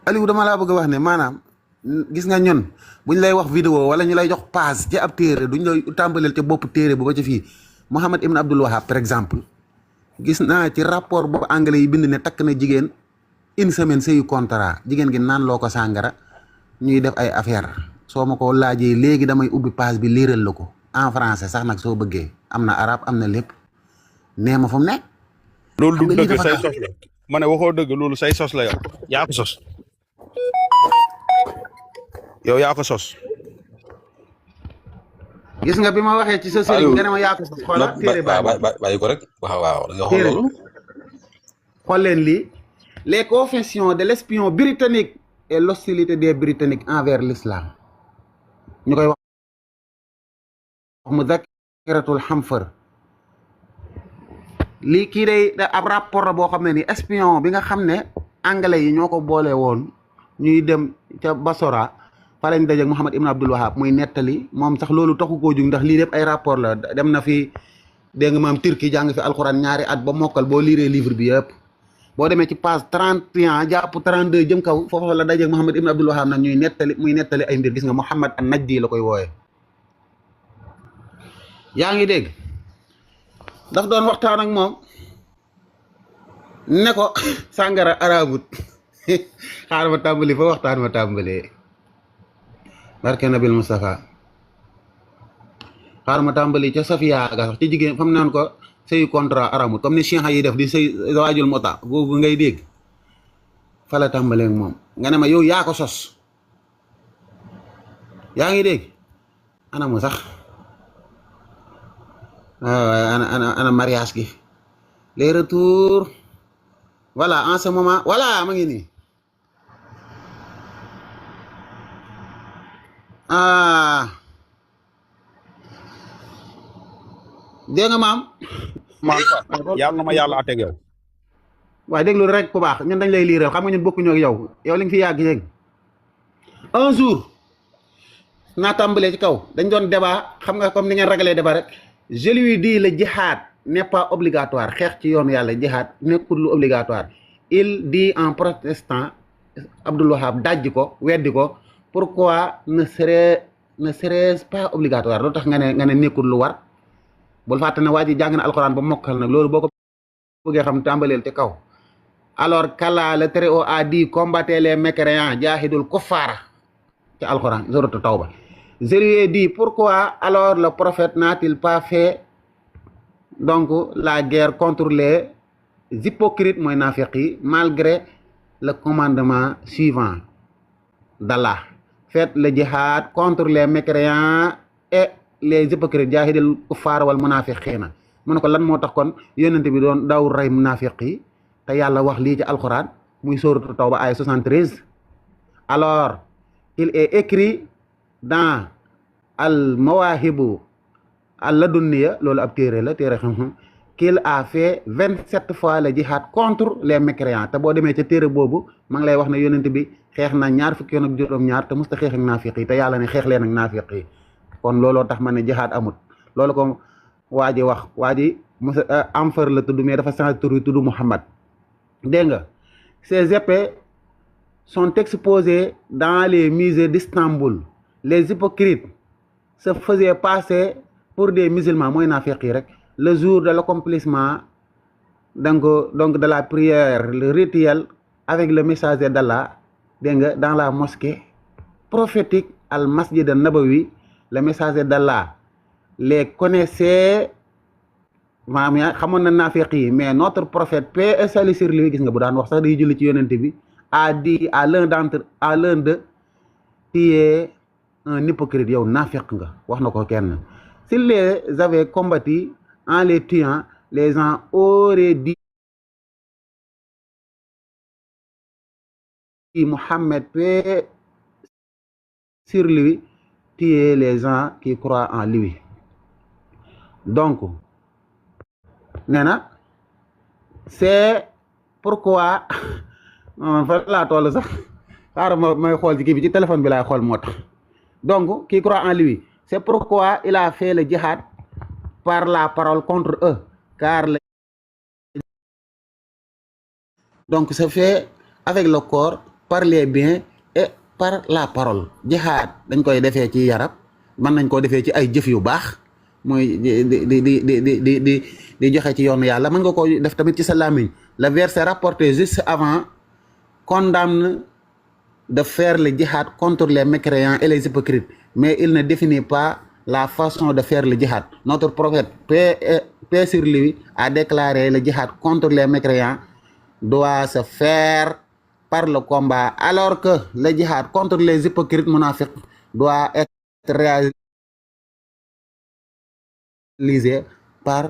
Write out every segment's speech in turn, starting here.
Aliou dama laa bëgg a wax ne maanaam gis nga ñun buñ lay wax vidéo wala ñu lay jox page ci ab téere duñ lay tàmbaleel ca bopp téere bu ba ci fii Mouhamed Ibn Abdul Wahab par exemple gis naa ci rapport boobu anglais yi bind ne takk na jigéen une semaine sëyu contrat jigéen gi naan loo ko sàngara ñuy def ay affaire soo ma ko laajee léegi damay ubbi page bi liiral la ko en français sax nag soo bëggee am na arabe am na lépp nee ma fu mu ne. loolu xam du nga lii dëgg dafa say gaaw sos la ma ne waxoo dëgg loolu say sos la yow yaa ko sos yow yaa ko sos gis nga bi ma waxee ci sa sëriñ Aliou nga ne ma yaa ko sos xoola téere baa ngi bàyyi ko rek waaw waaw da nga xool téere loolu. xool leen lii les confessions de l'espion britannique et l'hostilité des Britanniques envers l'islam ñu koy wax mudakaratul Hamfar lii kii day ab rapport la boo xam ne ni espion bi nga xam ne anglais yi ñoo ko boole woon ñuy dem ca Basora fa lañ dajeeg Mouhamed Ibn Abdul Wahab muy nettali moom sax loolu taxu koo jug ndax lii lépp ay rapport la dem na fi dégg nga maam Turquie jàng fi alxuraan ñaari at ba mokkal boo liiree livre bi yëpp boo demee ci page 31 jàpp 32 jëm kaw foofu la dajeeg Mouhamed Ibn Abdul Wahab nag ñuy nettali muy nettali ay mbir gis nga Mouhamed an Najdi la koy wooyee yaa ngi dégg daf doon waxtaan ak moom ne ko sàngara arabut xaar ma tàmbali fa waxtaan ma tàmbalee barke nabil Mustafa xaar ma tàmbali ca Safiya ga sax ci jigéen fam naan ko sëyu contrat aramut comme ni chiites yi def di sëy zawaajul mota boobu ngay dégg fa la tàmbalee ak moom nga ne ma yow yaa ko sos yaa ngi dégg ana mu sax ana mariage gi les retours voilà en ce moment voilà ma ngi nii dégg nga maam man yàlla na ma yàlla àtteeg yow waaye déglu rek ku baax ñun dañ lay liiral xam nga ñun bokkuñu ak yow yow li nga fi yàgg yéeg un jour naa tàmbalee ci kaw dañ doon débat xam nga comme ni ngeen ragalee débat rek je lui dis le jihad n'est pas obligatoire xeex ci yoonu yàlla jihad nekkul lu obligatoire il dit en protestant Abdul Wahab dajji ko weddi ko pourquoi ne serait pas obligatoire lu tax nga ne nekkul lu war bul fàtte ne waa ji jàng na alxuraan ba mokkal nag loolu boo ko bëggee xam tàmbaleel ci kaw alors qu'Allah le Très-Haut a dit combattez les mécréants jaahidul kuffaara ci alxuraan sourate Tawba je lui ai dit pourquoi alors le prophète n'a-t-il pas fait donc la guerre contre les hypocrites mooy naafiq yi malgré le commandement suivant d'Allah faites le jihad contre les mécréants et les hypocrites jaahidil kuffaar wal munaafiqiina mu ne ko lan moo tax kon yonent bi doon daw rey munaafiq yi te yàlla wax lii ci alxuraan muy sourate Tawba ay 73 alors il est écrit dans al mawaahibu al ladunniya loolu ab téere la téere xam-xam qu'il a fait 27 fois le jihad contre les mécréants te boo demee ca téere boobu ma ngi lay wax ne yonent bi xeex na ñaar fukki yoon ak juróom-ñaar te musta xeex ak naafiq yi te yàlla ne xeex leen ak naafiq yi kon looloo tax ma ne jihad amut loolu ko waa ji wax waa ji Amfar la tudd mais dafa changé tur bi tudd Muhammad dégg nga ces épées sont exposées dans les musées d'Istanbul les hypocrites se faisaient passer pour des musulmans mooy naafiq yi rek le jour de l'accomplissement donc de la prière le rituel avec le messager d'Allah dégg nga dans la mosquée prophétique al masjid an-nabawi le messager d'Allah les connaissait maam yaa xamoon na naafiq yi mais notre prophète paix et salut sur lui gis nga bu daan wax sax day julli ci yonent bi a dit à l'un d'eux tu es un hypocrite yow naafiq nga wax na ko kenn s'il les avait combattus en les tuant les gens auraient dit Mohammed paix sur lui tuer les gens qui croient en lui donc nee na c'est pourquoi fa laa toll sax xaaral ma may xool ci kii bi ci téléphone bi laay xool moo tax donc qui croit en lui c'est pourquoi il a fait le jihad par la parole contre eux car donc c'est fait avec le corps par les biens et par la parole jihaad dañ koy defee ci yarab mën nañ koo defee ci ay jëf yu baax mooy di joxe ci yoonu yàlla mën nga koo def tamit ci sa làmmiñ le verset rapporté juste avant condamne de faire le djihad contre les mécréants et les hypocrites mais il ne définit pas la façon de faire le djihad. Notre prophète, paix sur lui, a déclaré le djihad contre les mécréants doit se faire par le combat, alors que le djihad contre les hypocrites munafiques doit être réalisé par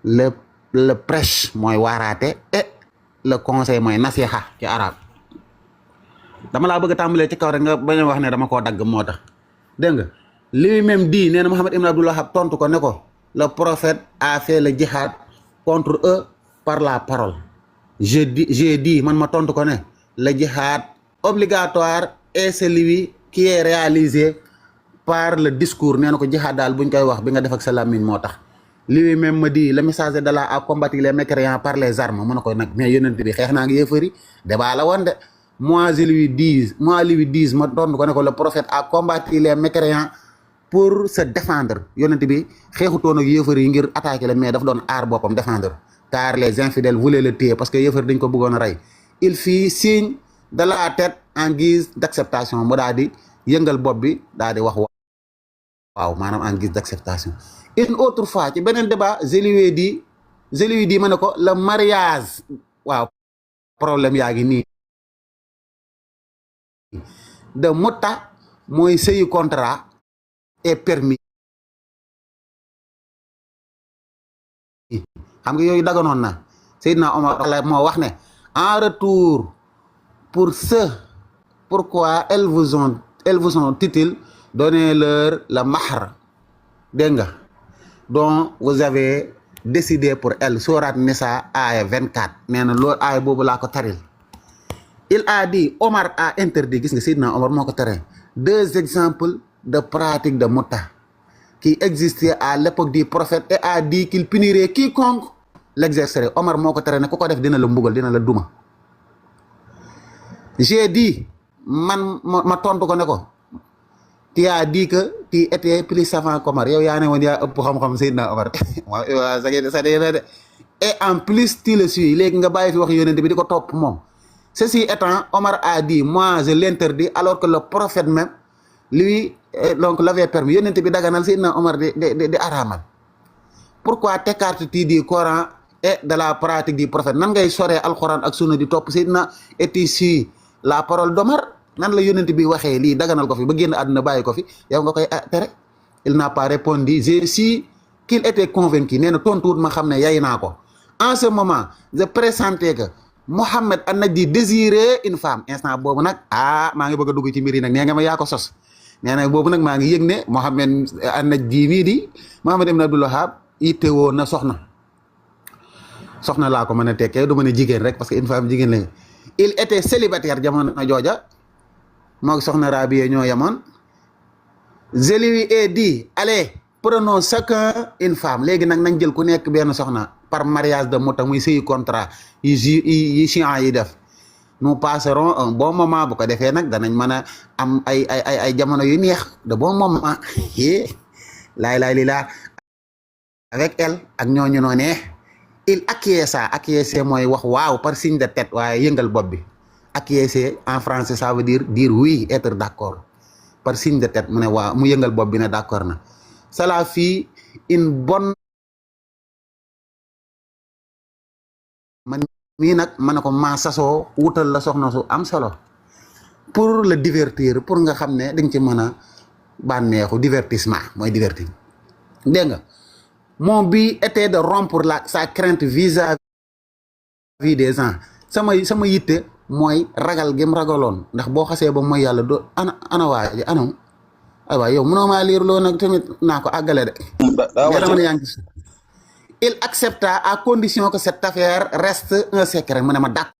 le prêche mooy waaraate et le conseil mooy nasiha ci arab dama laa bëgg a tàmbalee ci kaw rek nga bañ a wax ne dama koo dagg moo tax dégg nga lui-même dit nee na Mohammed ibn Abdul Wahhab tontu ko ne ko le prophète a fait le djihad contre eux par la parole. J'ai dit man ma tontu ko ne le djihad obligatoire est celui qui est réalisé par le discours nee na ko djihad daal buñ koy wax bi nga def ak sa làmmiñ moo tax. Lui-même me dit le messager d'Allah a combattu les mécréants par les armes mu ne ko nag mais yonent bi xeex naa ngi yéefari débat la woon de moi lui dis ma tontu ko ne ko le prophète a combattu les mécréants pour se défendre yonent bi xeexutoon ak yéefar yi ngir attaquer la mais daf doon aar boppam défendre car les infidèles voulaient le tuer parce que yéefar dañ ko bëggoon a rey il fit signe de la tête en guise d'acceptation mu daal di yëngal bopp bi daal di wax waaw maanaam en guise d'acceptation. Une autre fois ci beneen débat je lui dis ma ne ko le mariage waaw problème yaa ngi nii de mutta mooy sëyu contrat est permis xam nga yooyu daganoon na Seydina Omar moo wax ne en retour pour ce pourquoi elles vous ont dit-il donner leur le mahr dégg nga dont vous avez décidé pour elle sourate Nisa aaya 24 nee na loolu aaya boobu laa ko taril il a dit Omar a interdit gis nga Seydina Omar moo ko tere 2 exemples de pratique de mutta qui existait à l'époque du prophète et a dit qu'il punirait quiconque l'exercerait. Omar moo ko tere ne ku ko def dina la mbugal dina la duma. J'ai dit man ma tontu ko ne ko tu as dit que tu étais plus savant qu'Omar yow yaa ne woon yaa ëpp xam-xam Seydina Omar et en plus tu le suis léegi nga bàyyi fi wax yonent bi di ko topp moom. Ceci étant, Omar a dit moi je l'interdis alors que le prophète même lui donc l'avait permis yonent bi daganal Seydina Omar di araamal. Pourquoi t'écartes-tu du Coran et de la pratique du prophète nan ngay soree alxuraan ak sunna di topp Seydina et tu suis la parole d'Omar nan la yonent bi waxee lii daganal ko fi ba génn àdduna bàyyi ko fi yow nga koy tere. Il n'a pas répondu j'ai su qu'il était convaincu nee na tontuwut ma xam ne yay naa ko. En ce moment je pressentais que Mohammed an-Najdi désirait une femme instant boobu nag maa ngi bëgg a dugg ci mbir yi nag nee nga ma yaa ko sos nee na boobu nag maa ngi yëg ne Mohammed an-Najdi mii di Mohammed ibn Abdul Wahhab yittewoo na soxna laa ko mën a tekkee du mën a jigéen rek parce que une femme jigéen lañu. Il était célibataire jamono jooja moo soxna Rabia ñoo yemoon. Je lui ai dit allez prenons chacun une femme léegi nag nañ jël ku nekk benn soxna par mariage de mutta muy sëyu contrat yi chiites yi def. Nous passerons un bon moment bu ko defee nag danañ mën a am ay jamono yu neex de bon moment laay li laa avec elle ak ñooñu noonee il acquiesça mooy wax waaw par signe de tête waaye yëngal bopp bi acquiescer en français ça veut dire oui être d'accord par signe de tête mu ne waaw mu yëngal bopp bi ne d'accord na. Cela fit une bonne man mii nag ma ne ko maa sasoo wutal la soxna su am solo pour le divertir pour nga xam ne dañ ci mën a bànneexu divertissement mooy divertir dégg nga mon but était de rompre sa crainte vis-à-vis des gens sama yitte mooy ragal gém ragaloon ndax boo xasee ba mooy yàlla doo ana waaji anam ay waay yow mënoo maa liir loo nag tamit naa ko àggale de dama ne yaa ngi il accepta à condition que cette affaire reste un secret mu ne ma d'accord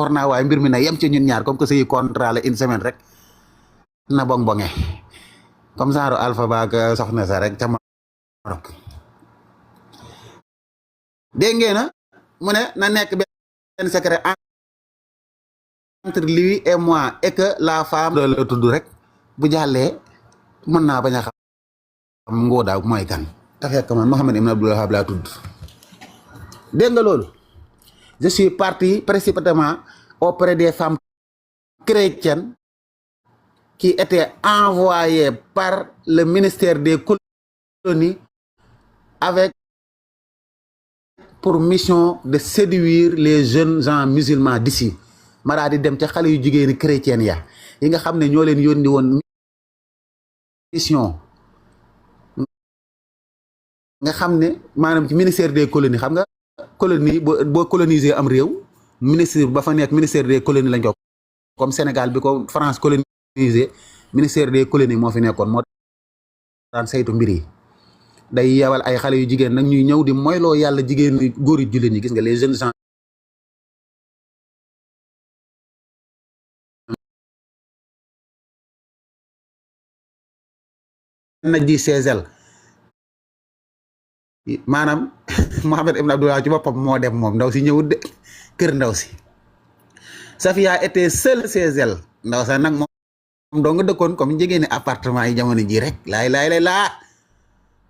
naa waaye mbir mi na yem ci ñun ñaar comme que sëy contrat la une semaine rek na bonge comme genre alpha baak soxna sa rek ca Maroc dégg ngeen na mu ne na nekk benn secret entre lui et moi et que la femme de la tudd rek bu jàllee mën naa bañ a xam Ngóoda mooy kan te fekk man Mohamed Ibn Abdul Wahab laa tudd dégg nga loolu je suis parti précipitamment auprès des femmes chrétiennes qui étaient envoyées par le ministère des colonies avec pour mission de séduire les jeunes gens musulmans d'ici ma daa di dem ca xale yu jigéeni chrétiennes ya yi nga xam ne ñoo leen yónni woon mission nga xam ne maanaam ci ministère des colonies xam nga colonie boo coloniser am réew ministre ba fa nekk ministère des colonies lañ ko comme Sénégal bi ko France colonisé ministère des colonies moo fi nekkoon moo daan saytu mbir yi day yebal ay xale yu jigéen nag ñuy ñëw di moyloo yàlla jigéen góor yu jullit ñi gis nga les jeunes gens na ji seesel maanaam Mohamed Ibn Abdullah ci boppam moo dem moom ndaw si ñëwut de kër ndaw si Safia était seule chez elle ndaw sax nag moom doo nga dëkkoon comme jigéeni appartement yi jamono ji rek laay laa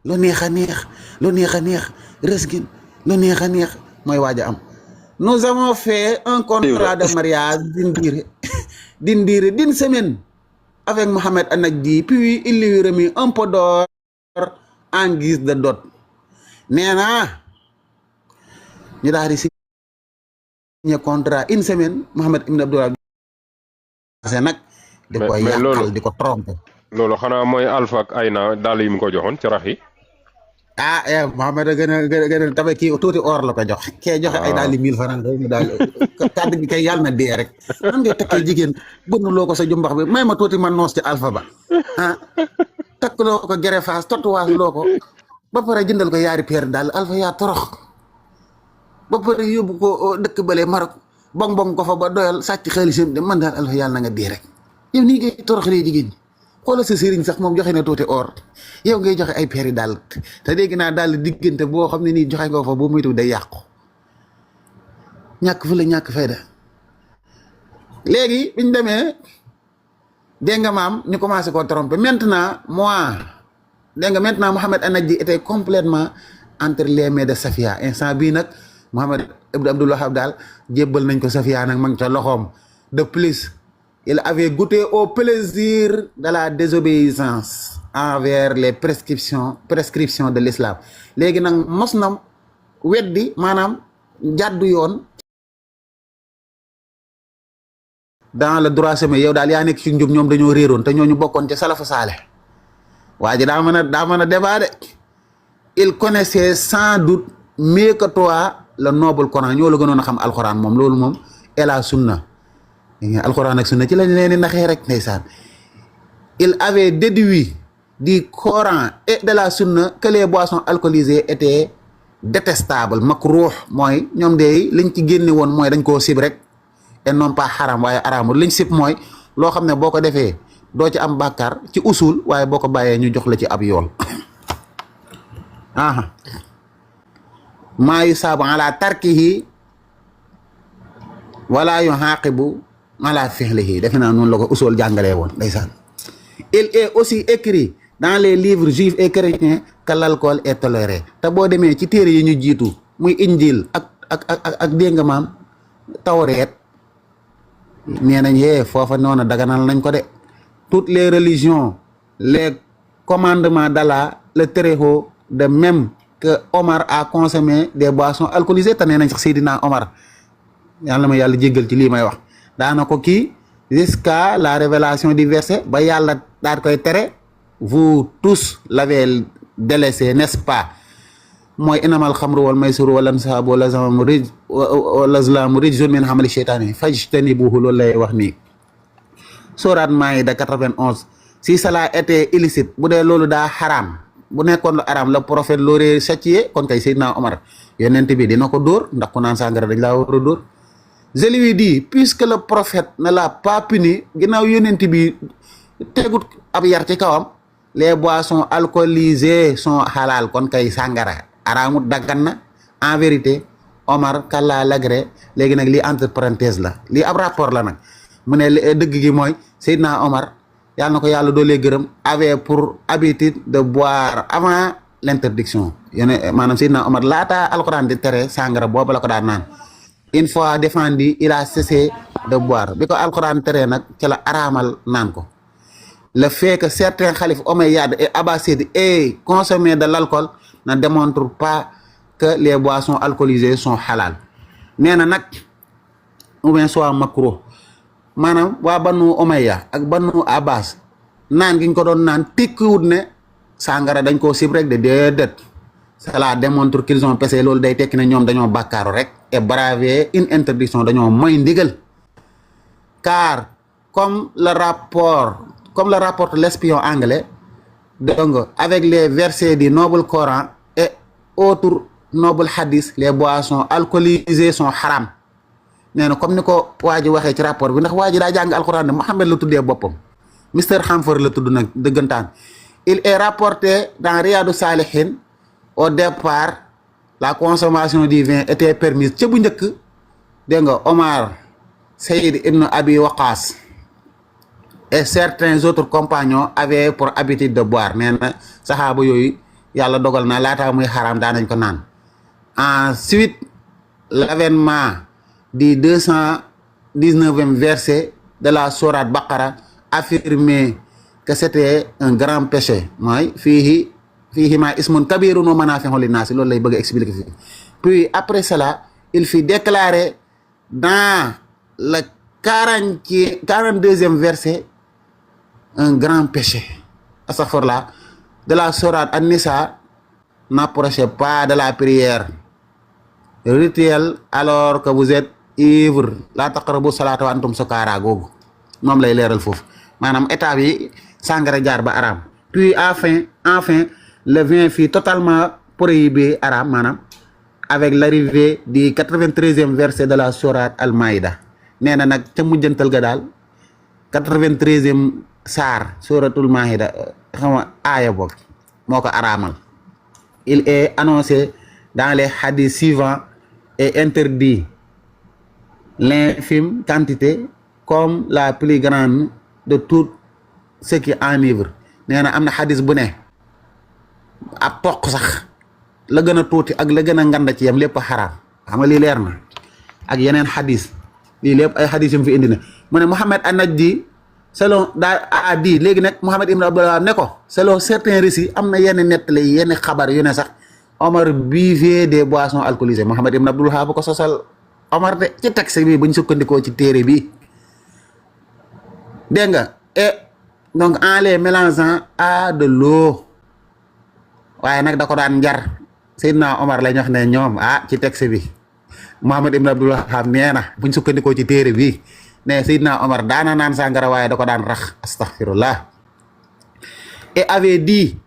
lu neex a neex lu neex a neex resgin lu neex a neex mooy waaj a am nous avons fait un contrat de mariage d'une durée d'une semaine avec Mohamed An-Najdi puis il lui remit un peu d'or en guise de dot nee naa ñu daal di signé contrat une semaine Mohamed Ibn Abdullah nag di ko yàqal di ko tromper loolu xanaa mooy Alpha ak Ayna daal yi mu ko joxoon ci rax yi Mohamed a gën a tabe kii tuuti or la ko jox kee joxe ay daal di 1000 francs mu daal kàddu gi kay yàlla na dee rek nan ngay takkee jigéen bënn loo ko sa jumbax bi may ma tuuti ma noos ci Alpha ba takk loo ko gerefaas tatuwaas loo ko ba pare jëndal ko yaari peer daal Alpha yaa torox ba pare yóbbu ko dëkk bële Maroc bong ko fa ba doyal sàcc xaalisam de man daal Alpha yàlla na nga dee rek yow nii ngay torox lee jigéen ñi xoolal sa sëriñ sax moom joxe na tuuti or yow ngay joxe ay peer yi daal te dégg naa daal diggante boo xam ne nii joxe nga fa boo moytu day yàqu ñàkk fu la ñàkk fayda léegi biñ demee dégg nga maam ñu commencé koo tromper maintenant Mohamed An-Najdi était complètement entre les mains de Safia instant bii nag Mohamed Ibn Abdul Wahab daal jébbal nañ ko Safia nag ma ngi ca loxoom de plus il avait goûté au plaisir de la désobéissance envers les prescriptions de l'islam léegi nag mos na weddi maanaam jàddu yoon dans le droit chemin yow daal yaa nekk ci njub ñoom dañoo réeroon te ñooñu bokkoon ca salafu saale waa ji daa mën a débat de il connaissait sans doute mieux que toi le noble Coran ñoo la gënoon a xam alxuraan moom loolu moom et la sunna alxuraan ak sunna ci lañ leen di naxee rek ndeysaan il avait déduit du Coran et de la sunna que les boissons alcoolisées étaient détestables makruh mooy ñoom de liñ ci génne woon mooy dañ koo sib rek et non pas xaram waaye araamul liñ sib mooy loo xam ne boo ko defee doo ci am bàkkaar ci usul waaye boo ko bàyyee ñu jox la ci ab yool maa yusaabu ala tarkihi wala yuhaaqibu ala fi'lihi defe naa noonu la ko usul jàngalee woon ndeysaan il est aussi écrit dans les livres juifs et chrétiens que l'alcool est toléré te boo demee ci téere yi ñu jiitu muy injil ak dégg nga maam tawreet nee nañ foofa noonu daganal nañ ko de toutes les religions les commandements d'Allah le Très-Haut de même que Omar a consommé des boissons alcoolisées te nee nañ sax Seydina Omar yàlla ma yàlla jéggal ci lii may wax daana ko kii jusqu'à la révélation du verset ba yàlla daal koy tere vous tous l'avez délaissé n'est-ce pas mooy inamal xamru wal maysuru wal ansaabu wal azlaamu rijsun min amali sheytaani fajtanibuhu loolu lay wax nii sourate Maïda 91 si cela était illicite bu dee loolu daa xaraam bu nekkoon lu araam le prophète l'aurait châtié kon kay Seydina Omar yonent bi dina ko dóor ndax ku naan sàngara dañ laa war a dóor je lui dis puisque le prophète ne l'a pas puni ginnaaw yonent bi tegut ab yar ci kawam les boissons alcoolisées sont halal kon kay sàngara araamut daggan na en vérité Omar kalla lagré léegi nag lii entre parenthèse la lii ab rapport la nag mu ne dëgg gi mooy Seydina Omar yàlla na ko yàlla doolee gërëm avait pour habitude de boire avant l'interdiction maanaam Seydina Omar laata alxuraan di tere sàngara boobu la ko daan naan une fois défendu il a cessé de boire bi ko alxuraan tere nag ca la araamal naan ko. Le fait que certains khalifes omeyyades et abbassides aient consommé de l'alcool ne démontre pas que les boissons alcoolisées sont halal nee na nag ou bien soit makruh maanaam waa banu Umayya ak banu Abbas naan gi ñu ko doon naan tekkiwut ne sàngara dañ koo sib rek de déedéet cela démontre qu'ils ont péché loolu day tekki ne ñoom dañoo bàkkaaru rek et bravé une interdiction dañoo moy ndigal car comme le rapporte l'espion anglais donc avec les versets du noble Coran et autres nobles hadiths les boissons alcoolisées sont haram nee na comme ni ko waa ji waxee ci rapport bi ndax waa ji daa jàng alxuraan ne Mohammed la tuddee boppam Mr Hamfer la tudd nag dëggantaan il est rapporté dans Riyadou Salihin au départ la consommation du vin était permise ca bu njëkk dégg nga Omar Saïd ibn Abi Waqas et certains autres compagnons avaient pour habitude de boire nee na saxaaba yooyu yàlla dogal na laataa muy xaraam daan nañ ko naan ensuite l'avènement du 219e verset de la sourate Baqara affirmait que c'était un grand péché mooy fiihi ma ismun kabirun wa manafi'u linnaas loolu lay bëgg a expliquer fii puis après cela il fut déclaré dans le 42e verset un grand péché astaghfirullah de la sourate An-Nisa n'approchez pas de la prière rituelle alors que vous êtes ivre la taqrabu salata wa antum sukara googu moom lay leeral foofu maanaam état bi sàngara jaar ba araam puis enfin le vin fut totalement prohibé araam maanaam avec l'arrivée du 93e verset de la sourate Al-Maïda nee na nag ca mujjantal ga daal 93e saar suratul Maïda xam nga aaya boobu moo ko araamal il est annoncé dans les hadiths suivants et interdit l'infime quantité comme la plus grande de tout ce qui enivre nee na am na hadith bu ne ab toq sax la gën a tuuti ak la gën a nganda ci yam lépp xaraam xam nga lii leer na ak yeneen hadith lii lépp ay hadith yu fi indi na mu ne Muhammad an-Najdi selon daa a di léegi nag Muhammad ibn Abdullah ne ko selon certains récits am na yenn nettali yenn xabar yu ne sax Omar buvait des boissons alcoolisées Muhammad ibn Abdullah bu ko sosal Omar de ci texte bi buñ sukkandikoo ci téere bi dégg nga et donc en les mélangeant à de l'eau waaye nag da ko daan njar Seydina Omar lañ wax ne ñoom ci texte bi Muhammad ibn Abdullah nee na buñ sukkandikoo ci téere bi ne Seydina Omar daana naan sàngara waaye da ko daan rax astaghfirullah et avait dit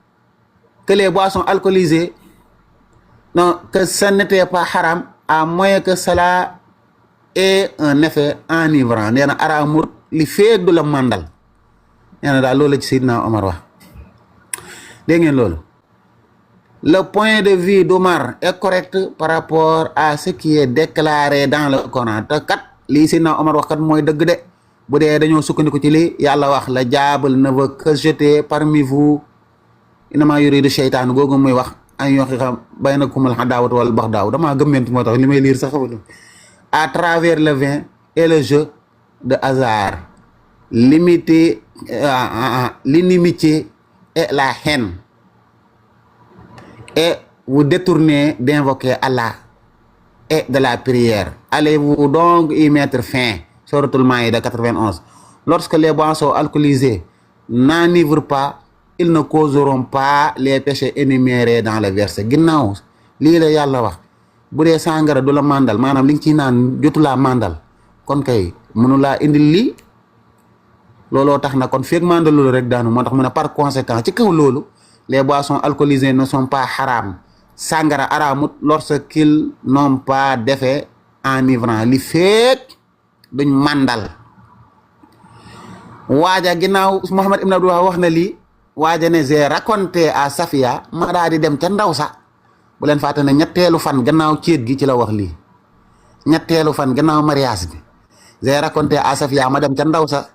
que les boissons alcoolisées non que ce n'était pas haram à moins que cela ait un effet enivrant nee na araamut li feeg du la màndal nee na daal loolu la ci Seydina Omar wax dégg ngeen loolu le point de vue d'Omar est correct par rapport à ce qui est déclaré dans le Coran te kat lii Seydina Omar wax kat mooy dëgg de bu dee dañoo sukkandiku ci li yàlla wax la jaabal ne veut que jeter parmi vous innamaa yuridu sheytaan googu muy wax an yuqi'a baynakumul adaawata wal baghdaaw damaa gëmmentu moo tax li may lire sax à travers le vin et le jeu de hasard l'inimitié et la haine et vous détournez d'invoquer Allah et de la prière. Allez-vous donc y mettre fin? Souratul Maïda 91. Lorsque les boissons alcoolisées n'enivrent pas, ils ne causeront pas les péchés énumérés dans le verset. Ginnaaw lii la yàlla wax bu dee sàngara du la màndal maanaam li nga ciy naan jotu laa màndal kon kay mënu laa indil lii looloo tax na kon feeg màndal loolu rek daanu moo tax mu ne par conséquent ci kaw loolu les boissons alcoolisées ne sont pas haram sàngara araamut lorsqu'ils n'ont pas d'effet enivrant li feeg duñ màndal waaja ginnaaw Muhammad ibn Abdullah wax na lii waaja ne j'ai raconté à Safia ma daa di dem ca ndaw sax bu leen fàtte ne ñetteelu fan gannaaw céet gi ci la wax lii ñetteelu fan gannaaw mariage bi j'ai raconté à Safia ma dem ca ndaw sa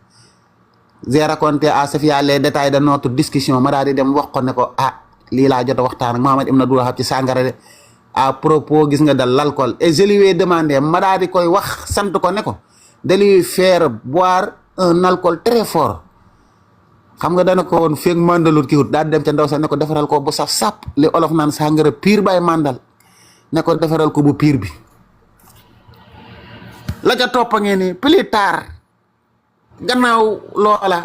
j'ai raconté à Safia les détails de notre discussion ma daal di dem wax ko ne ko ah lii laa jot a waxtaan ak Mohamed Ibn Abdul Wahab ci sàngara de à propos gis nga de l'alcool et je lui ai demandé ma daal di koy wax sant ko ne ko de lui faire boire un alcool très fort xam nga dana ko woon feeg mandalut ki wut daal di dem ca ndaw sa ne ko defaral ko bu saf sàpp li olof naan sàngara pire bay mandal ne ko defaral ko bu pire bi la ca toppa ngeen ni plus tard gannaaw loola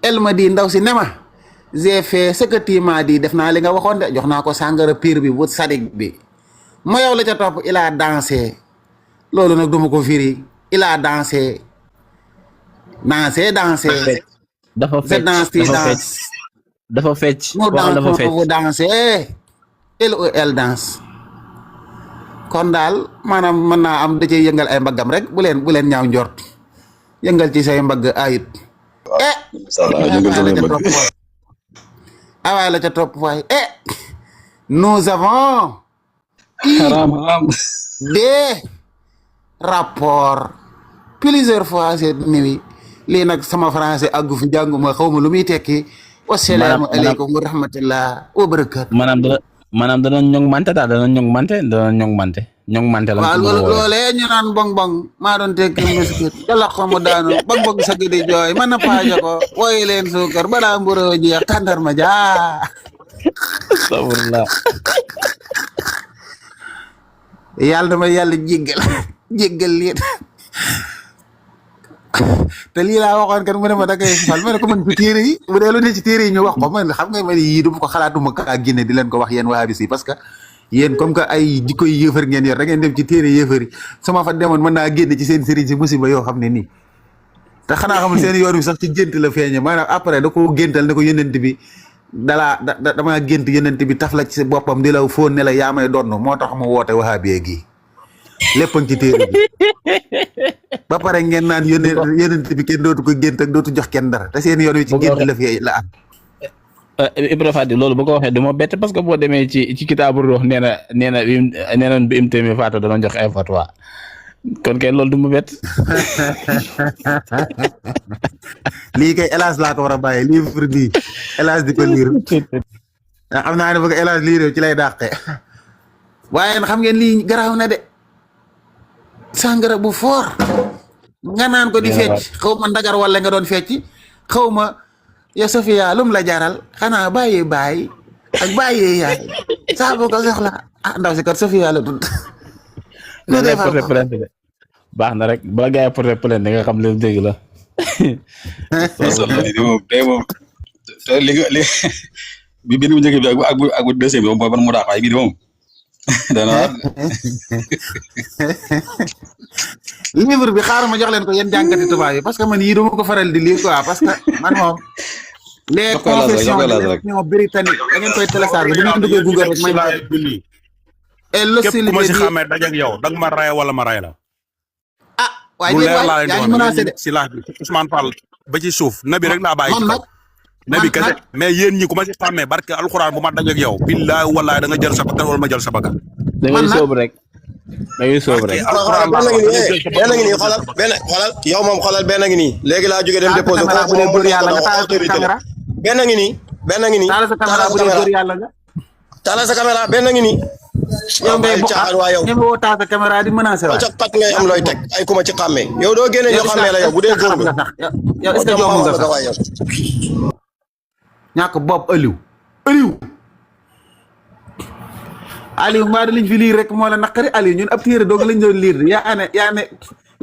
el ma di ndaw si ne ma j'ai fait ce que tu m'as dit def naa li nga waxoon de jox naa ko sàngara pire bi bu sadik bi ma yow la ca topp il a dansé loolu nag duma ko firi il a dansé dafa fecc mu waxal dafa fecc vous dansez il ou elle danse kon daal maanaam mën naa am da cee yëngal ay mbaggam rek bu leen ñaaw njort yëngal ci say mbagg ayut awaay la ca topp waay nous avons des rapports plusieurs fois cette nuit lii nag sama français àggu fi jànguma xaw ma lu muy tekki wassalaamu aleykum wa rahmatullah wa barakatu maanaam dana ñong mante daal dana ñong mante la waaw loolee ñu naan bong bong maa doon tekki miskit jalax ko mu daanu bong bong sa gidi jooy mën na paaja ko wooyi leen suukar balaa mburoo jeex tàndarma jaa astafurlah yàlla dama yàlla jéggal lii te lii laa waxoon kan mu ne ma da ngay fal ma ne ko man ci téere yi bu dee lu ne ci téere yi ñu wax ko man xam nga man yii du ma ko xalaatuma kaa génne di leen ko wax yéen wahabis yi parce que yéen comme que ay jikko yi yëfër ngeen yor da ngeen dem ci téere yëfër yi su ma fa demoon mën naa génne ci seen sëriñ si musiba yoo xam ne nii te xanaa xamul seen yoon wi sax ci gént la feeñe maanaam après da ko géntal ne ko yonent bi damaa gént yonent bi taf la ci boppam di la fóon ne la yaa may donn moo tax ma woote wahabiyee gi lépp ci téere bi ba pare ngeen naan yonent bi kenn dootu ko gént ak dootu jox kenn dara te seen yoon wi ci gént la fi la am. Ibra Fati loolu bu ko waxee du ma bett parce que boo demee ci kitaabu ruux nee na bi im téemi faatu dana jox ay fatwa kon kay loolu du ma bett. lii kay hélas laa ko war a bàyyi livre bi hélas di ko liir xam naa ne bëgg hélas liir ci lay dàqee waaye xam ngeen lii garaaw na de. sàngara bu foor nga naan ko di fecc xaw ma ndagar wala nga doon fecc xaw ma ya Sofia lum la jaral xanaa bàyyi baay ak bàyyi yaay saa boo ko soxla ndaw si kat Sofia la tudd. baax na rek bala gaa yi porté plainte nga xam leen dégg la. moom li bi benn bu njëkk bi ak bu deuxième bi moom ban mu daax waaye bii de moom dana livre bi xaaral ma jox leen ko yéen jàngati tubaab yi parce que man yii duma ko faral di lire quoi parce que man moom les confessions britanniques da ngeen koy télécharger bu ngeen duggee Google rek may et képp ku ma si xamee dajak yow danga ma ray wala ma ray la waaye yaa ngi menacé de si laaj bi Ousmane Fall ba ci suuf nabi rek laa bàyyi ci kaw nabi kese mais yéen ñi ku ma si xamee barke alxuraan bu ma dajak yow billahi wallahi da nga jël sa bakkan wala ma jël sa bakkan da ngay sóob rek benn ngi nii xoolal yow moom xoolal benn ngi nii léegi laa jógee dem déposé ko moom mu yàlla nga taal sa caméra benn ngi nii taal sa caméra bu dee góor yàlla nga taal sa caméra benn ngi nii yow ngay caaxaan waa yow ñëw taal sa caméra di menacé waay ca pat ngay am looy teg ay kuma ci xàmmee yow doo génne ñu xàmmee la yow bu dee góor nga sax yow est-ce que joom nga sax ñàkk bopp Aliou mbaa da liñ fi lire rek moo la naqari Aliou ñun ab téere doog lañ doon lire yaa ne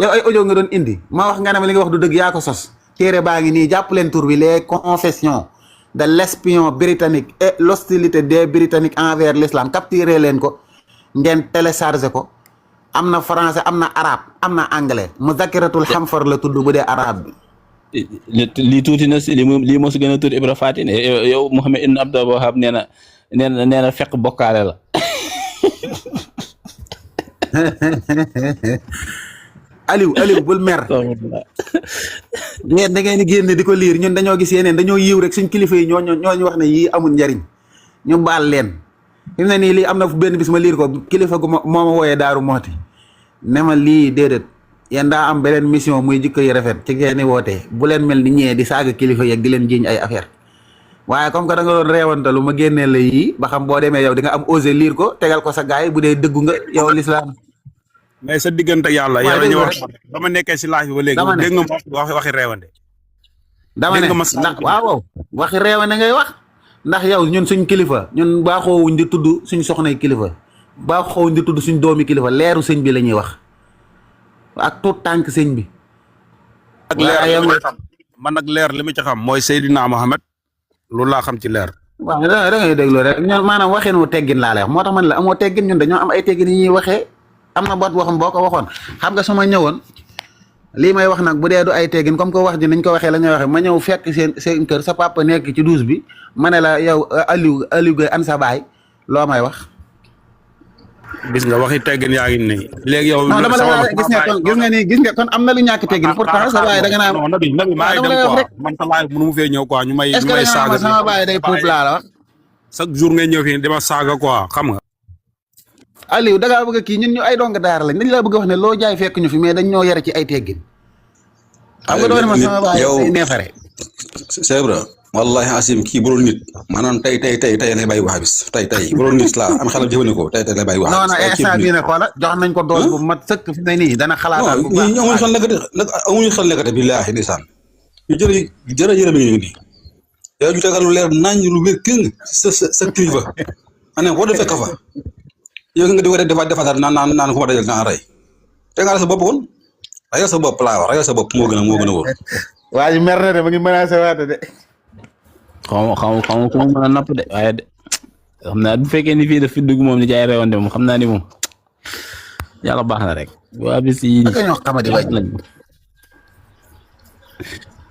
yow ay audio nga doon indi ma wax nga ne ma li nga wax du dëgg yaa ko sos téere baa ngi nii jàpp leen tur bi les confessions de l'espion britannique et l'hostilité des britanniques envers l'islam capturé leen ko ngeen téléchargé ko am na français am na arabe am na anglais muzakiratul xamfar la tudd bu dee arabe bi lii tuuti na si lii moo si gën a tuuti Ibra Fati ne yow Mohamed Ibn Abdul Wahab nee na fekk bokkaale la Aliou bul mer ngeen da ngeen di génne di ko liir ñun dañoo gis yeneen dañoo yiw rek suñ kilifa yi ñooñu wax ne yii amul njariñ ñu baal leen fi mu ne nii lii am na benn bis ma liir ko kilifa gu moo ma wooyee Daaru Mooti ne ma lii déedéet yéen daa am beneen mission muy jikko yi rafet ci ngeen di woote bu leen mel ni ñee di saaga kilifa yeeg di leen jiiñ ay affaire waaye comme que da nga doon reewantalu ma génnee la yii ba xam boo demee yow di nga am osé lire ko tegal ko sa gaay bu dee dëggu nga yow l'islam. mais sa diggante yàlla yow dañuy wax dama nekkee si laaj bi ba léegi dégg nga ma waxi reewande dama ne ndax waaw waxi reewande ngay wax ndax yow ñun suñ kilifa ñun baaxoowuñ di tudd suñ soxnay kilifa baaxoowuñ di tudd suñ doomi kilifa leeru sëñ bi la ñuy wax ak tout tànk sëñ bi ak leer man nag leer li ma ci xam mooy Seydina Mohamed loolu laa xam ci leer. waaw da ngay déglu rek ñun maanaam waxin wu teggin laa lay wax moo tax man la amoo teggin ñun dañoo am ay teggin yi ñuy waxee am na boot boo xam boo ko waxoon xam nga su ma ñëwoon lii may wax nag bu dee du ay teggin comme que wax ji nañ ko waxee la ñuy waxee ma ñëw fekk seen kër sa papa nekk ci douche bi ma ne la yow Aliou Gueye an sa baay loo may wax. gis nga waxi teggin yaa ngi nii léegi yow. non dama la gis nga kon am na lu ñàkk teggin pourtant sa baay da nga naan non nabi maa ngi dem quoi man sa laay mënu mu fee ñëw quoi ñu may saaga sama baay day puub laa la wax chaque jour ngay ñëw fii dama saaga quoi xam nga. Aliou da ngaa bëgg kii ñun ñu ay dong daara lañ dañ la bëgg wax ne loo jaay fekk ñu fi mais dañ ñoo yare ci ay teggin. xam nga doon ma sama baay day neefare. c'est vrai wallahi asim kii bu doon nit maanaam tey lay bàyyi wax bis tey bu doon nit laa am xelam jëfandikoo tey lay bàyyi wax. non non instant bii nag xoola jox nañ ko doon bu mat sëkk fi ne nii dana xalaataat bu baax. amuñu xel amuñu xel nekkate billaahi ndeysaan ñu jërë mi ngi nii yow ñu tegal lu leer nañ lu wér këng sa kilifa ane boo fekk fa yow nga di ko defaat naan ku ma dajal naan rey tegal sa bopp woon rayal sa bopp laa wax rayal sa bopp moo gën a wóor. waa ji mer na de ma ngi menacé waate de. xaw ma ku ma mën a napp de waaye de xam naa bu fekkee ni fii daf fi dugg moom ni jaay reewante moom xam naa ni moom yàlla baax na rek. waa bis yi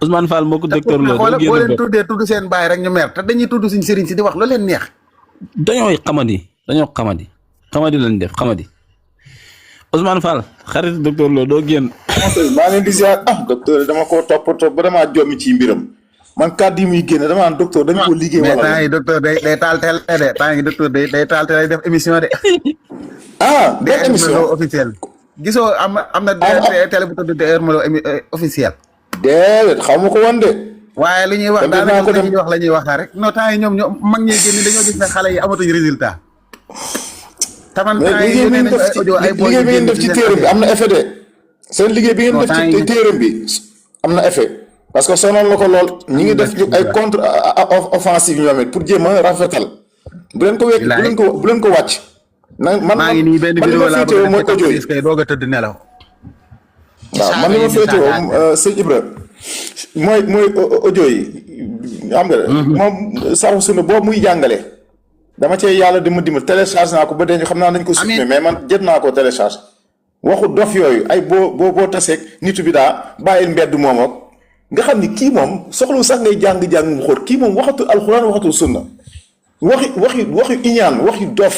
Ousmane Fall moo ko docteur Lo. boo leen tudd seen baay rek ñu mer te dañuy tudd suñ sëriñ si di wax lu leen neex. dañoo xamadi lañ def xamadi Ousmane Fall xarit docteur Lo doo génn. maa leen di ziar docteur dama koo toppatoo ba damaa jommi ci mbiram man kàddu yi muy génn dama naan docteur dañ ko liggéey. wala mais temps yi docteur day taal télé de temps yi docteur day taal télé def émission de. def émission officielle. gisoo am na télé bu tudd Heure Malo officiel. déedéet xaw ma ko woon de. waaye li ñuy wax daanaka li ñuy wax la ñuy wax rek non temps yi ñoom mag ñi génn dañoo gis ne xale yi amatuñ résultat. taman temps yi ñu ne liggéey bi ngeen def ci téere bi am na effet de. seen liggéey bi ngeen def ci téere bi am na effet. parce que sonal na ko lool ñi ngi def ay contre offensive ñoom it pour jéem a rafetal. bu leen ko wekk bu leen ko wàcc. maa ngi nii benn vidéo laa bëgg mooy audio yi kay doog a tëdd nelaw. waaw man li ma féetewoo sëñ Ibra mooy audio yi xam nga moom saxu sunu boobu muy jàngale dama cee yàlla di ma dimbal télécharge naa ko ba denc xam naa nañ ko supprimer mais man jët naa ko télécharge waxu dof yooyu ay boo taseeg nitu bi daa bàyyil mbedd moom ak nga xam ni kii moom soxlu sax ngay jàng mu xóot kii moom waxatul alxuraan waxatul sunna waxi iñaan waxi dof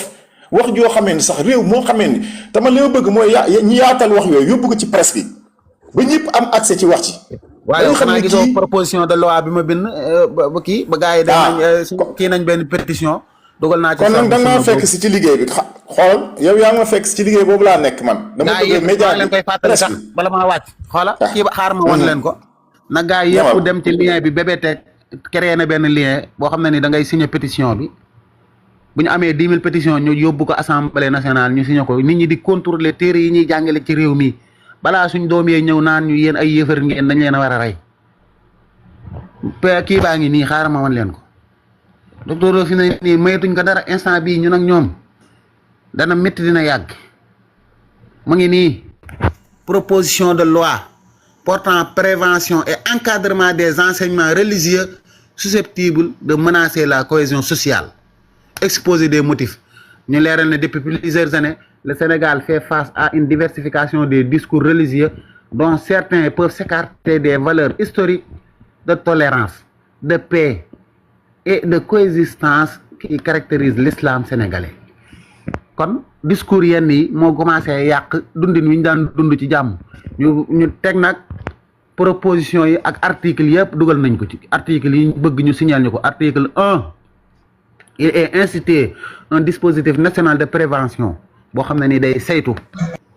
wax joo xamee ni sax réew moo xamee ni te man li ma bëgg mooy ñu yaatal wax yooyu yóbbu ko ci presse bi ba ñëpp am accès ci wax ci. waaye xanaa gisoo proposition de loi bi ma bind ba kii ba gars yi kii nañ benn pétition. dugal naa ci kon nag da nga maa fekk si ci liggéey bi xoolal yow yaa ngi ma fekk si ci liggéey boobu laa nekk man. dama bëgg média leen koy fàttali sax bala maa wàcc. xoola kii ba xaar ma won leen ko. na gars yi yëpp dem ci lien bi BBTech créé na benn lien boo xam ne ni da ngay signé pétition bi. bu ñu amee 10 000 pétitions ñu yóbbu ko assemblée nationale ñu signé ko nit ñi di contrôler téere yi ñuy jàngale ci réew mi balaa suñ doom yee ñëw naan ñu yéen ay yëfër ngeen dañ leen a war a rey kii baa ngi nii xaaral ma wan leen ko docteur Lo fi ne nii mayatuñ ko dara instant bii ñun ak ñoom dana métti dina yàgg mu ngi nii proposition de loi portant prévention et encadrement des enseignements religieux susceptibles de menacer la cohésion sociale. Exposé des motifs ñu leeral ne depuis plusieurs années le Sénégal fait face à une diversification des discours religieux dont certains peuvent s'écarter des valeurs historiques de tolérance, de paix et de coexistence qui caractérisent l'islam sénégalais. kon discours yenn yi moo commencé yàq dundin wi ñu daan dund ci jàmm ñu teg nag proposition yi ak article yëpp dugal nañ ko ci article yi bëgg ñu signal ñu ko article 1. il est institué un dispositif national de prévention boo xam ne ni day saytu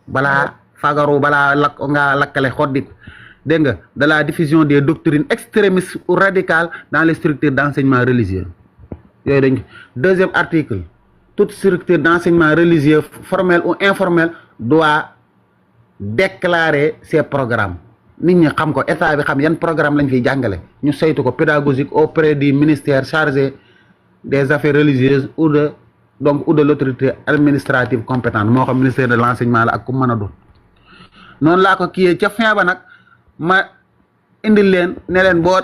balaa fagaru balaa ngaa lakkale xoddit dégg nga de la diffusion des doctrines extrémistes ou radicales dans les structures d'enseignement religieux yooyu dañ deuxième article toute structure d'enseignement religieux formel ou informel doit déclarer ses programmes nit ñi xam ko état bi xam yan programme lañ fiy jàngale ñu saytu ko pédagogique auprès du ministère chargé des affaires religieuses ou de l'autorité administrative compétente moo xam ministère de l'enseignement la ak ku mën a doon noonu laa ko kiyee ca fin ba nag ma indil leen ne leen boo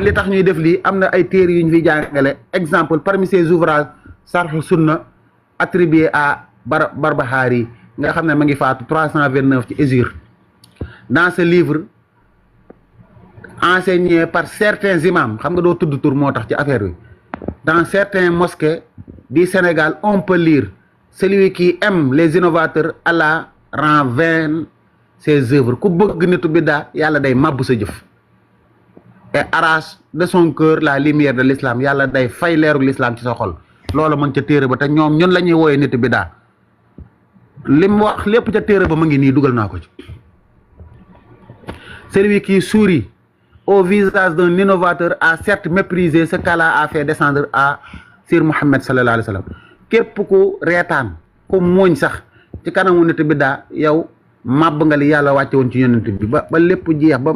li tax ñuy def lii am na ay téere yu ñu fiy jàngale exemple parmi ces ouvrages Sarh Sunna attribué à Barbahari nga xam ne ma ngi faatu 329 ci Hégire dans ce livre enseigné par certains imams xam nga doo tudd tur moo tax ci affaire bi dans certains mosquées du Sénégal on peut lire celui qui aime les innovateurs Allah rend vaines ses œuvres ku bëgg nitu biddaa yàlla day màbb sa jëf et arrache de son cœur la lumière de l'islam yàlla day fay leeru l'islam ci sa xol loolu mën ca téere ba te ñoom ñun la ñuy wooyee nitu biddaa li mu wax lépp ca téere ba mu ngi nii dugal naa ko ci celui qui sourit au visage d'un innovateur a certes méprisé ce qu'Allah a fait descendre sur Muhammad sallallahu alayhi wa sallam képp ku reetaan ku muuñ sax ci kanamu nit bi daa yow màbb nga li yàlla wàcce woon ci yonent bi ba lépp jeex ba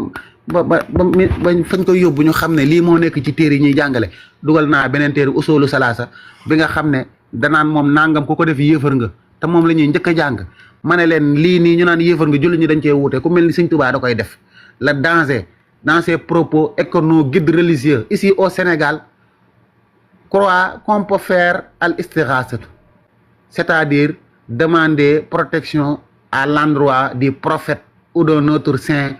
fañ koy yóbbu ñu xam ne lii moo nekk ci téere yi ñuy jàngale dugal naa beneen téere usulu salaasa bi nga xam ne danaan moom nangam ku ko def yéefar nga te moom la ñuy njëkk a jàng ma ne leen lii nii ñu naan yéefar nga julli ñi dañ cee wuute ku mel ni Sëñ Tuubaa da koy def le danger dans ses propos et que nos guides religieux ici au Sénégal croient qu'on peut faire al-istighasat, c'est-à-dire demander protection à l'endroit du prophète ou d'un autre saint,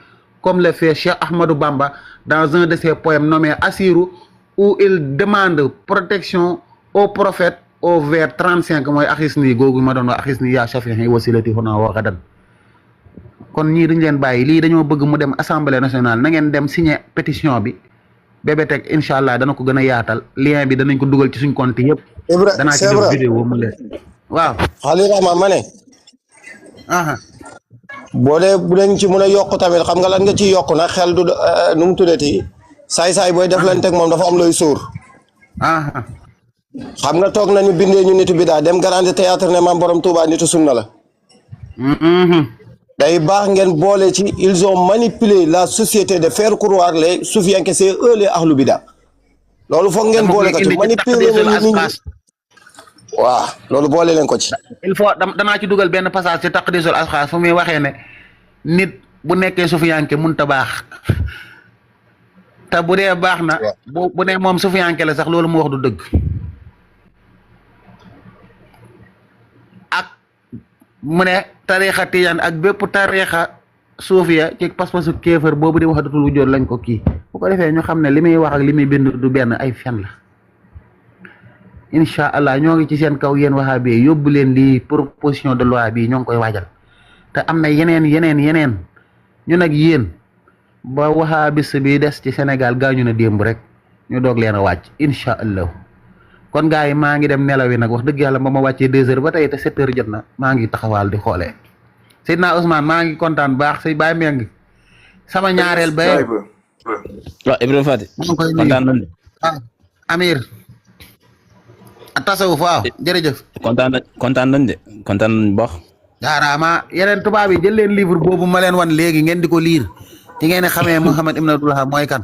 comme le fait Cheikh Ahmadou Bamba dans un de ses poèmes nommé Assirou, où il demande protection au prophète au vers 35 mooy axisni googu ma doon wax axisni yaa shafi'i wasilati huna wa gadan kon ñii duñ leen bàyyi lii dañoo bëgg mu dem assemblée nationale na ngeen dem signer pétition bi Bébé incha allah dana ko gën a yaatal lien bi danañ ko dugal ci suñ compte yëpp. danaa ci def vidéo mu leen waaw. Khalil Rahman ma ne. boo dee bu leen ci mën a yokk tamit xam nga lan nga ciy yokk nag xel du nu mu tuddati saay-saay booy def leen teg moom dafa am looy sóor. xam nga toog nañu bindee ñu nitu bidaa dem Grand Théâtre ne maam borom Touba nitu sunna la. day baax ngeen boole ci ils ont manipulé la société de faire croire les soufiyanke c'est eux les ahlu bida loolu foog ngeen boole ko ci manipuler nit ñi waaw loolu boole leen ko ci il faut danaa ci dugal benn passage ci taqdisul asxaas fu muy waxee ne nit bu nekkee soufiyanke mënut a baax te bu dee baax na bu dee moom soufiyanke la sax loolu mu wax du dëgg mu ne tariixa tijaan ak bépp tariixa suufiya ci pas-pasu kéefër boobu di wahdatul wujuud lañ ko kii bu ko defee ñu xam ne li muy wax ak li muy bind du benn ay fen la incha allah ñoo ngi ci seen kaw yéen wahabi yóbbu leen lii proposition de loi bi ñoo ngi koy waajal te am na yeneen ñu nag yéen ba wahabis bi des ci Sénégal gaañu na démb rek ñu doog leen a wàcc incha allah kon gars yi maa ngi dem nelawi nag wax dëgg yàlla ba ma wàccee 2 heures ba tey te 7 heures jot na maa ngi taxawaal di xoolee Seydina Ousmane maa ngi kontaan baax say baay mee ngi sama ñaareel ba waaw Ibrahima Fati kontaan nañ Amir tasawuf waaw jërëjëf kontaan nañ de kontaan nañ baax jaaraama yeneen tubaab yi jël leen livre boobu ma leen wan léegi ngeen di ko liir ci ngeen xamee Mouhamed Ibn Abdul Wahhab mooy kan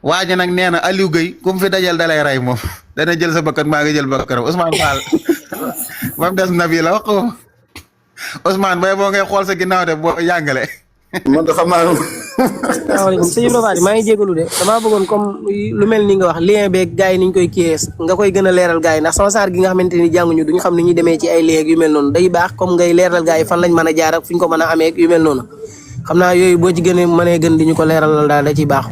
waa ji nag nee na Aliou Gueye ku mu fi dajal dalay rey moom dana jël sa bakkan maa ngi jël bakkanam Ousmane Fall ba mu des Nabi la wax ko Ousmane bay boo ngay xool sa ginnaaw de boo yàngale. man de xam naa. asalaamaaleykum sëñ Ibrahima Fati maa ngi jégalu de damaa bëggoon comme lu mel ni nga wax lien beeg gars yi ni ñu koy kiiyee nga koy gën a leeral gars yi ndax sama saar gi nga xamante ni jànguñu duñu xam ni ñuy demee ci ay lien yu mel noonu day baax comme ngay leeral gars yi fan lañ mën a jaar ak fu ñu ko mën a amee yu mel noonu xam naa yooyu boo ci gën a mënee gën di ñu ko leeralal daal da ciy baax.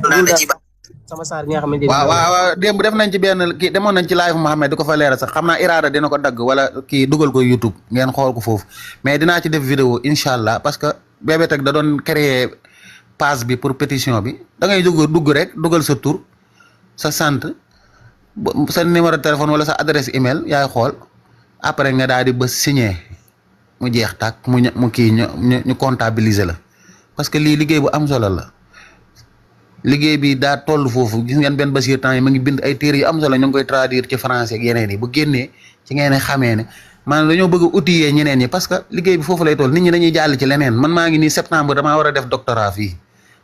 sama saar gi nga xamante ni waaw démb def nañ ci benn kii demoon nañ ci live Mouhamed di ko fa leeral sax xam naa Iraada dina ko dagg wala kii dugal ko YouTube ngeen xool ko foofu mais dinaa ci def vidéo incha allah parce que Bébé Tech da doon créer page bi pour pétition bi da ngay dugg rek dugal sa tur sa sant sa numéro de téléphone wala sa adresse email yaay xool après nga daal di bës signer mu jeex tàkk mu kii ñu comptabiliser la parce que lii liggéey bu am solo la liggéey bi daa toll foofu gis ngeen benn Basiir temps yi ma ngi bind ay téere yu am solo ñu ngi koy traduire ci français ak yeneen yi bu génnee ci ngeen xamee ne maanaam dañoo bëgg a outiller ñeneen ñi parce que liggéey bi foofu lay toll nit ñi dañuy jàll ci leneen man maa ngi nii septembre damaa war a def doctorat fii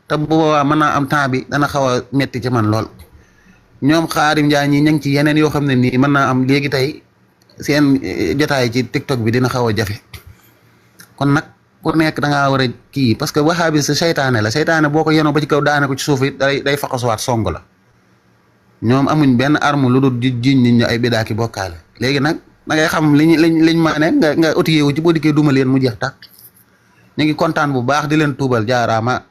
te bu boobaa mën naa am temps bi dana xaw a metti ci man lool ñoom Xaadim Njaay ñi ña ngi ci yeneen yoo xam ne nii mën naa am léegi tey seen jotaay ci TikTok bi dina xaw a jafe kon nag ku nekk da ngaa war a kii parce que waxaabi sa seytaane la seytaane boo ko yenoo ba ci kaw daane ko ci suuf it day faxasuwaat song la ñoom amuñ benn arme lu dul jiñ nit ñi ay bidaaki bokkaale léegi nag da ngay xam liñ maa ne nga outillé wu ci boo dikkee duma leen mu jeex tàkk ñu ngi kontaan bu baax di leen tuubal jaaraama